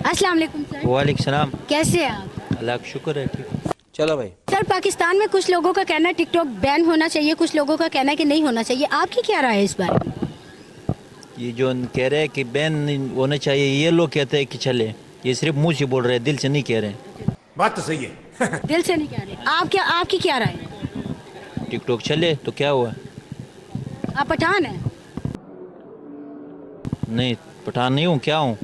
अस्सलाम वालेकुम सर। वालेकुम सलाम। कैसे हैं आप? अल्लाह का शुक्र है, ठीक। चलो भाई। सर, पाकिस्तान में कुछ लोगों का कहना है टिकटॉक बैन होना चाहिए, कुछ लोगों का कहना है कि नहीं होना चाहिए। आपकी क्या राय है इस बारे में? ये जो कह रहे हैं कि बैन होना चाहिए, ये लोग कहते हैं कि चले, ये सिर्फ मुंह से बोल रहे हैं, दिल से नहीं कह रहे। बात तो सही है। दिल से नहीं कह रहे। आपकी क्या राय है? टिकटॉक चले तो क्या हुआ? आप पठान हैं? नहीं, पठान नहीं हूँ, क्या हूँ?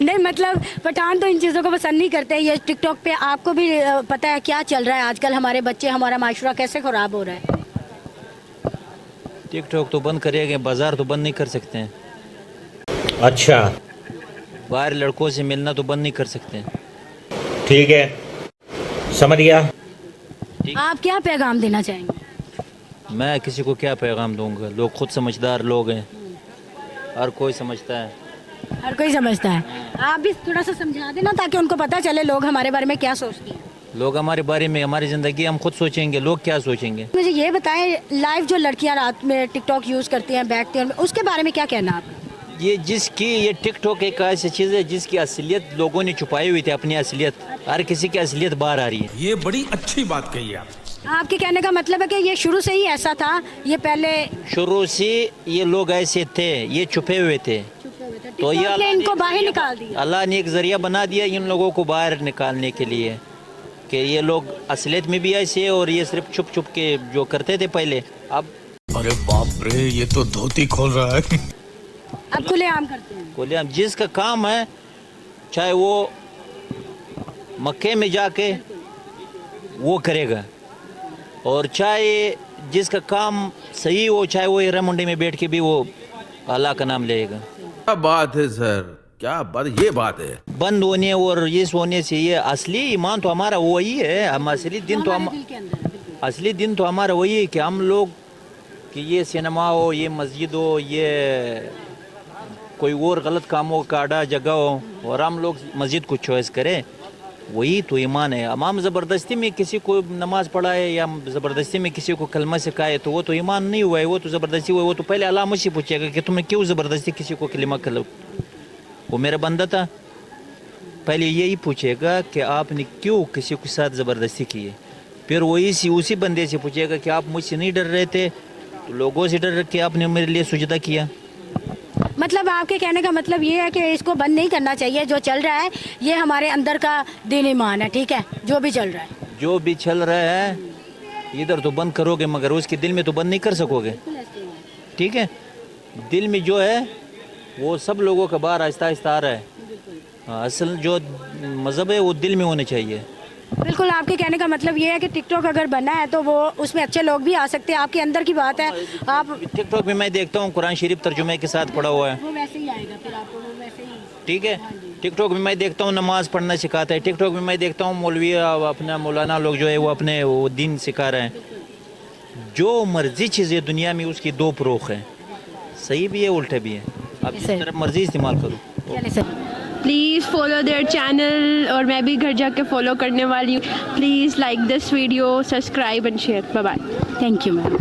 नहीं, मतलब पठान तो इन चीज़ों को पसंद नहीं करते। ये टिकटॉक पे आपको भी पता है क्या चल रहा है आजकल, हमारे बच्चे, हमारा माशरा कैसे ख़राब हो रहा है। टिकटॉक तो बंद करेंगे, बाजार तो बंद नहीं कर सकते हैं। अच्छा, बाहर लड़कों से मिलना तो बंद नहीं कर सकते हैं। ठीक है, समझ गया। आप क्या पैगाम देना चाहेंगे? मैं किसी को क्या पैगाम दूंगा, लोग खुद समझदार लोग हैं, हर कोई समझता है। हर कोई समझता है। आप भी थोड़ा सा समझा देना ताकि उनको पता चले लोग हमारे बारे में क्या सोचते हैं। लोग हमारे बारे में, हमारी ज़िंदगी हम खुद सोचेंगे, लोग क्या सोचेंगे। मुझे ये बताएं, लाइव जो लड़कियां रात में टिकटॉक यूज़ करती हैं, बैठती हैं, उसके बारे में क्या कहना आप? ये टिकटॉक एक ऐसी चीज़ है जिसकी असलियत लोगों ने छुपाई हुई थी। अपनी असलियत, हर किसी की असलियत बाहर आ रही है। ये बड़ी अच्छी बात कही आप। आपके कहने का मतलब है कि ये शुरू से ही ऐसा था, ये पहले शुरू से ये लोग ऐसे थे, ये छुपे हुए थे। तो ये ने इनको बाहर निकाल दिया। अल्लाह ने एक जरिया बना दिया इन लोगों को बाहर निकालने के लिए, कि ये लोग असलियत में भी ऐसे, और ये सिर्फ छुप छुप के जो करते थे पहले, अब अरे बाप रे, ये तो धोती खोल रहा है। अब खुलेआम करते हैं। बोले हम जिसका काम है, चाहे वो मक्के में जाके वो करेगा, और चाहे जिसका काम सही हो, चाहे वो हीरा मंडी में बैठ के भी वो अल्लाह का नाम लेगा। क्या बात है सर, क्या बात, ये बात है। बंद होने और इस होने से ये असली ईमान तो हमारा वही है। हम असली दिन तो हम दिल के अंदर है, बिल्कुल। असली दिन तो हमारा वही है कि हम लोग, कि ये सिनेमा हो, ये मस्जिद हो, ये कोई और गलत कामों का आड़ा जगह हो, और हम लोग मस्जिद को चॉइस करें, वही तो ईमान है। हम ज़बरदस्ती में किसी को नमाज पढ़ाए या ज़बरदस्ती में किसी को कलमा सिखाए तो वो तो ईमान नहीं हुआ है, वो तो ज़बरदस्ती हुआ है। वो तो पहले अल्लाह मुझसे पूछेगा कि तुमने क्यों ज़बरदस्ती किसी को कलिमा कल, वो मेरा बंदा था, पहले यही पूछेगा कि आपने क्यों किसी के साथ ज़बरदस्ती की है। फिर वो उसी बंदे से पूछेगा कि आप मुझसे नहीं डर रहे थे, तो लोगों से डर के आपने मेरे लिए सुजदा किया। मतलब आपके कहने का मतलब ये है कि इसको बंद नहीं करना चाहिए। जो चल रहा है ये हमारे अंदर का दीन ईमान है, ठीक है, जो भी चल रहा है। जो भी चल रहा है इधर तो बंद करोगे, मगर उसके दिल में तो बंद नहीं कर सकोगे, ठीक है। दिल में जो है वो सब लोगों का बाहर आहिस्ता आहिस्ता आ रहा है। असल जो मज़हब है वो दिल में होना चाहिए। बिल्कुल, आपके कहने का मतलब ये है कि टिकटॉक अगर बना है तो वो उसमें अच्छे लोग भी आ सकते हैं। आपके अंदर की बात है। आप टिकटॉक में मैं देखता हूँ कुरान शरीफ तर्जुमे के साथ पढ़ा हुआ है, वो वैसे ही आएगा, फिर आपको वो वैसे ही। ठीक है। टिकटॉक में मैं देखता हूँ नमाज पढ़ना सिखाता है। टिकटॉक में मैं देखता हूँ मौलवी, अपना मौलाना लोग जो है वो अपने वो दीन सिखा रहे हैं। जो मर्जी चीज़ें दुनिया में उसकी दो प्रोख है, सही भी है उल्टा भी है। आप जिस तरफ मर्जी इस्तेमाल करो। प्लीज़ फॉलो देयर चैनल, और मैं भी घर जाके फॉलो करने वाली हूँ। Please like this video, subscribe and share. Bye bye. Thank you ma'am.